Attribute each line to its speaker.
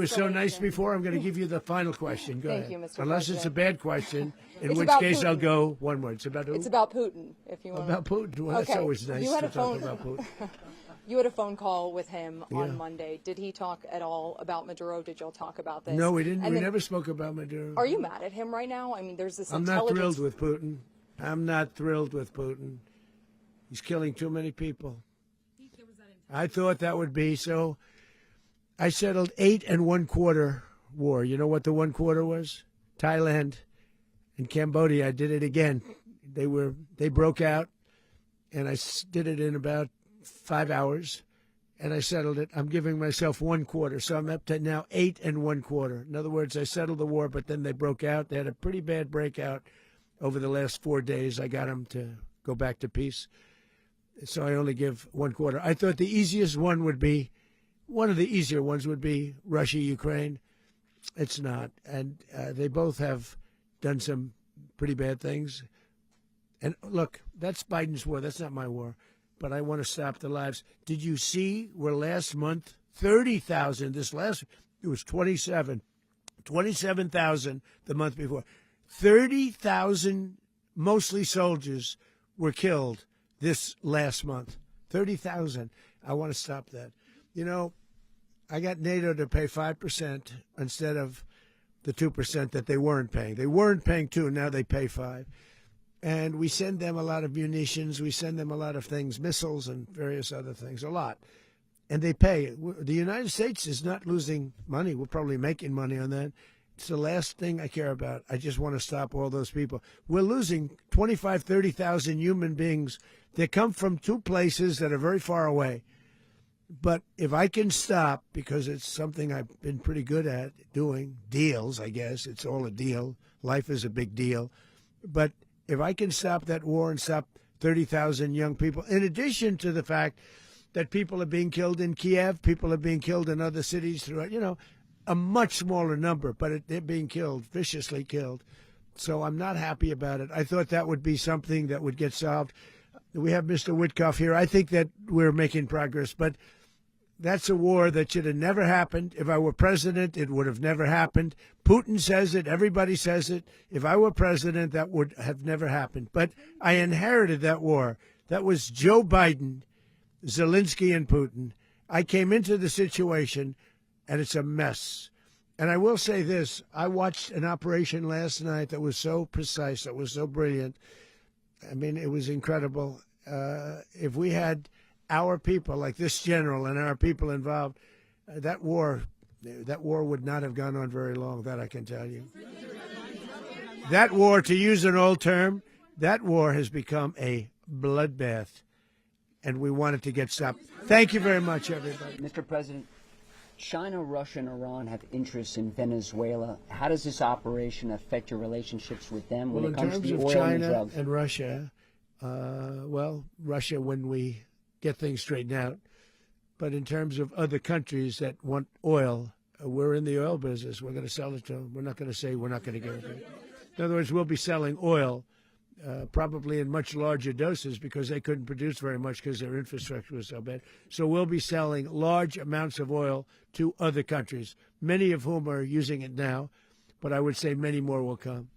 Speaker 1: were so nice before, I'm going to give you the final question. Go ahead.
Speaker 2: Thank you, Mr.
Speaker 1: Unless
Speaker 2: President.
Speaker 1: it's a bad question, in
Speaker 2: It's
Speaker 1: which
Speaker 2: about
Speaker 1: case I'll
Speaker 2: Putin.
Speaker 1: go one word. It's about who?
Speaker 2: It's about Putin, if you want.
Speaker 1: About Putin. Well, that's
Speaker 2: Okay.
Speaker 1: always nice
Speaker 2: You had
Speaker 1: to
Speaker 2: a
Speaker 1: talk
Speaker 2: phone-
Speaker 1: about Putin.
Speaker 2: You had a phone call with him
Speaker 1: Yeah.
Speaker 2: on Monday. Did he talk at all about Maduro? Did y'all talk about this?
Speaker 1: No, we didn't.
Speaker 2: And
Speaker 1: We
Speaker 2: then,
Speaker 1: never spoke about Maduro.
Speaker 2: Are you mad at him right now? I mean, there's this
Speaker 1: I'm not
Speaker 2: intelligence.
Speaker 1: thrilled with Putin. I'm not thrilled with Putin. He's killing too many people. I thought that would be so. I settled 8 1/4 war. You know what the 1/4 was? Thailand and Cambodia. I did it again. They broke out, and I did it in about 5 hours, and I settled it. I'm giving myself 1/4, so I'm up to now 8 1/4. In other words, I settled the war, but then they broke out. They had a pretty bad breakout over the last 4 days. I got them to go back to peace, so I only give 1/4. I thought the easiest one would be, one of the easier ones would be Russia, Ukraine. It's not, and they both have done some pretty bad things. And look, that's Biden's war. That's not my war. But I want to stop the lives. Did you see where last month, 30,000, it was 27,000 the month before. 30,000, mostly soldiers, were killed this last month. 30,000. I want to stop that. You know, I got NATO to pay 5% instead of the 2% that they weren't paying. They weren't paying 2, now they pay 5. And we send them a lot of munitions. We send them a lot of things, missiles and various other things, a lot. And they pay. The United States is not losing money. We're probably making money on that. It's the last thing I care about. I just want to stop all those people. We're losing 25, 30,000 human beings that come from 2 places that are very far away. But if I can stop, because it's something I've been pretty good at doing, deals, I guess. It's all a deal. Life is a big deal. But if I can stop that war and stop 30,000 young people, in addition to the fact that people are being killed in Kiev, people are being killed in other cities throughout, a much smaller number, but they're being killed, viciously killed. So I'm not happy about it. I thought that would be something that would get solved. We have Mr. Witkoff here. I think that we're making progress, but that's a war that should have never happened. If I were president, it would have never happened. Putin says it. Everybody says it. If I were president, that would have never happened. But I inherited that war. That was Joe Biden, Zelensky, and Putin. I came into the situation, and it's a mess. And I will say this. I watched an operation last night that was so precise, that was so brilliant. I mean, it was incredible. If we had our people, like this general and our people involved, that war would not have gone on very long, that I can tell you. That war, to use an old term, that war has become a bloodbath, and we want it to get stopped. Thank you very much, everybody.
Speaker 3: Mr. President, China, Russia, and Iran have interests in Venezuela. How does this operation affect your relationships with them when it comes to the oil and
Speaker 1: China
Speaker 3: drugs?
Speaker 1: and Russia, Russia, when we get things straightened out. But in terms of other countries that want oil, we're in the oil business. We're going to sell it to them. We're not going to say we're not going to give it. In other words, we'll be selling oil probably in much larger doses because they couldn't produce very much because their infrastructure was so bad. So we'll be selling large amounts of oil to other countries, many of whom are using it now, but I would say many more will come.